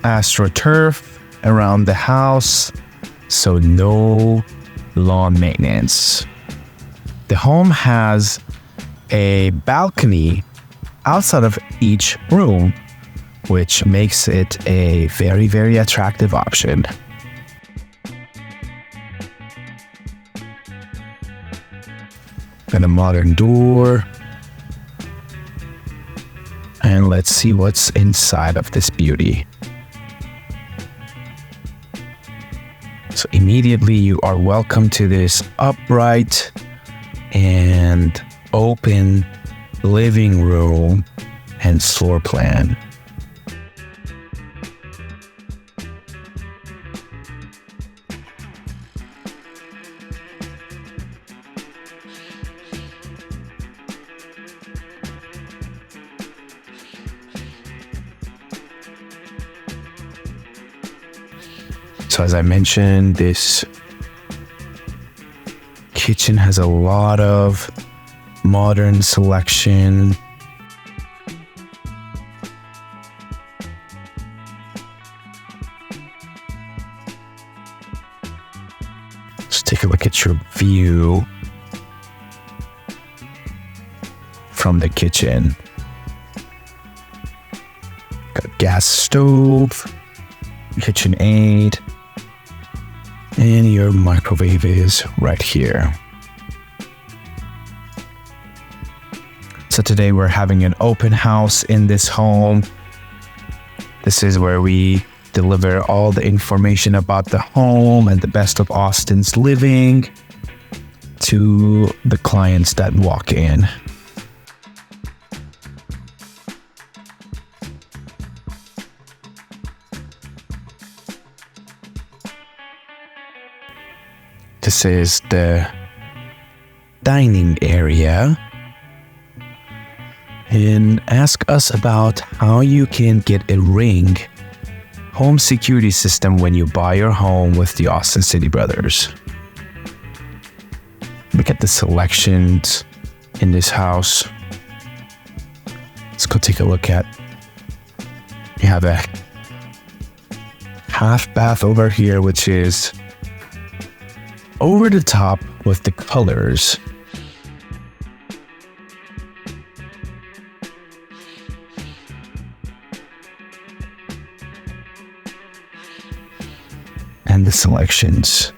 astroturf around the house, so no lawn maintenance. The home has a balcony outside of each room, which makes it a very, very attractive option. And a modern door. And let's see what's inside of this beauty. So immediately you are welcome to this upright and open living room and floor plan. So as I mentioned, this kitchen has a lot of modern selection. Let's take a look at your view from the kitchen. Got gas stove, KitchenAid, and your microwave is right here. So today we're having an open house in this home. This is where we deliver all the information about the home and the best of Austin's living to the clients that walk in. This is the dining area. And ask us about how you can get a Ring home security system when you buy your home with the Austin City Brothers. Look at the selections in this house. Let's go take a look at. You have a half bath over here, which is over the top with the colors. And the selections.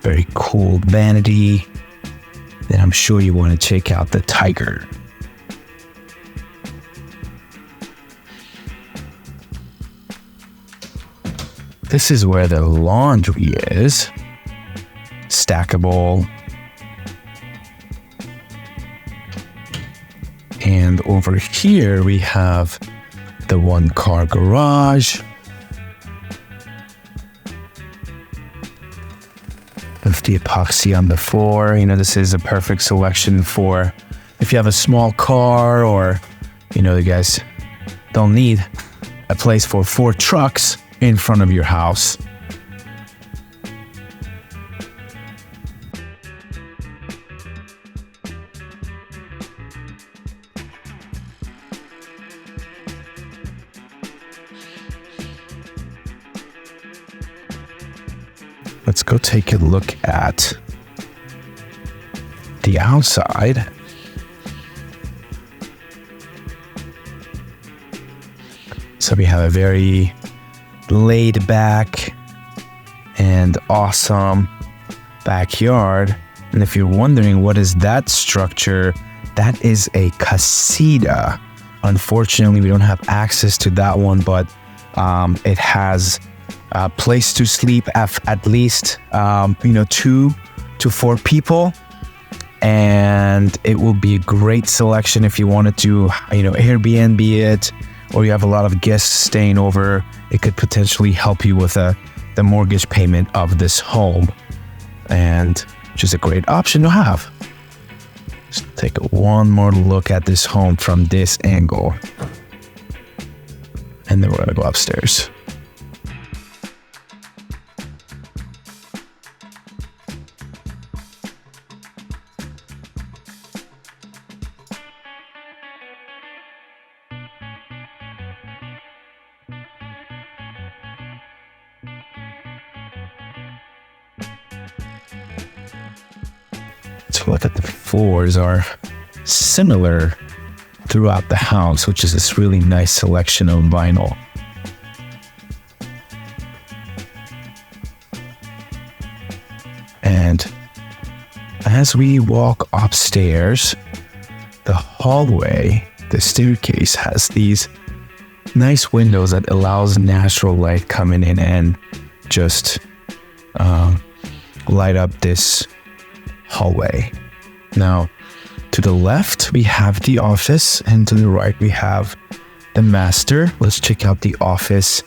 Very cool vanity. Then I'm sure you want to check out the tiger. This is where the laundry is. Stackable. And over here we have the one-car garage. With the epoxy on the floor. You know, this is a perfect selection for if you have a small car, or, you know, you guys don't need a place for 4 trucks in front of your house. Let's go take a look at the outside. So we have a very laid back and awesome backyard. And if you're wondering what is that structure, that is a casita. Unfortunately, we don't have access to that one, but it has a place to sleep at least 2 to 4 people, and it will be a great selection if you wanted to Airbnb it, or you have a lot of guests staying over. It could potentially help you with the mortgage payment of this home, and which is a great option to have. Let's take one more look at this home from this angle, and then we're gonna go upstairs. So look at the floors are similar throughout the house, which is this really nice selection of vinyl. And as we walk upstairs, the hallway, the staircase has these nice windows that allows natural light coming in and just light up this hallway. Now, to the left, we have the office, and to the right, we have the master. Let's check out the office.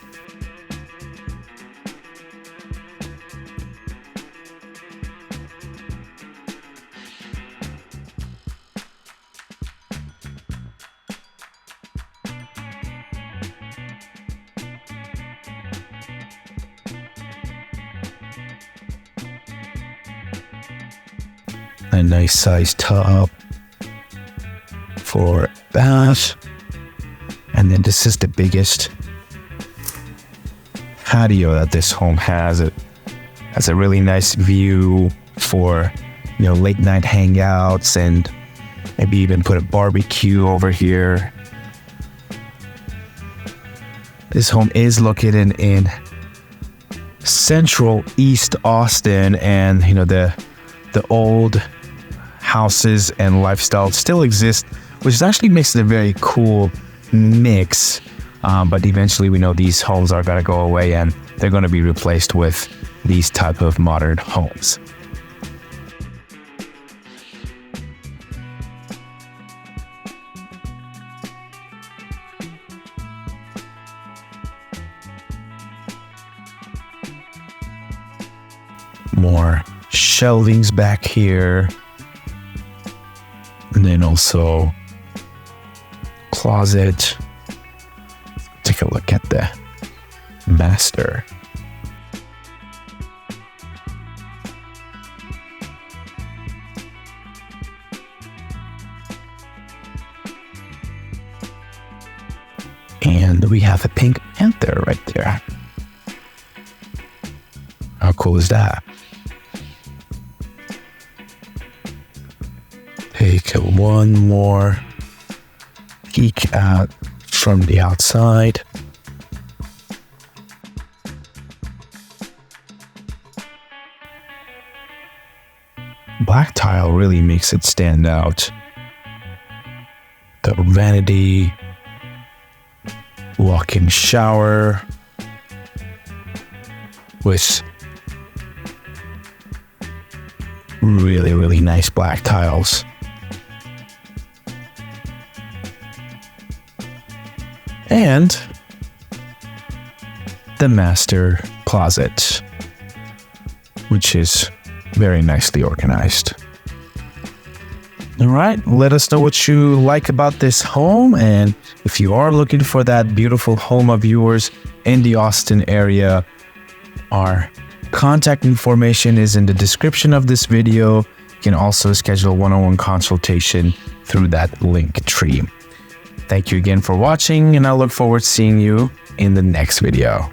A nice sized tub for bath, and then this is the biggest patio that this home has. It has a really nice view for, late night hangouts, and maybe even put a barbecue over here. This home is located in central East Austin, and the old houses and lifestyle still exist, which actually makes it a very cool mix. But eventually we know these homes are going to go away and they're going to be replaced with these type of modern homes. More shelvings back here. And then also closet. Take a look at the master. And we have a Pink Panther right there. How cool is that? Take one more peek out from the outside. Black tile really makes it stand out. The vanity, walk-in shower with really, really nice black tiles. And the master closet, which is very nicely organized. All right, let us know what you like about this home, and if you are looking for that beautiful home of yours in the Austin area, our contact information is in the description of this video. You can also schedule a one-on-one consultation through that link tree. Thank you again for watching, and I look forward to seeing you in the next video.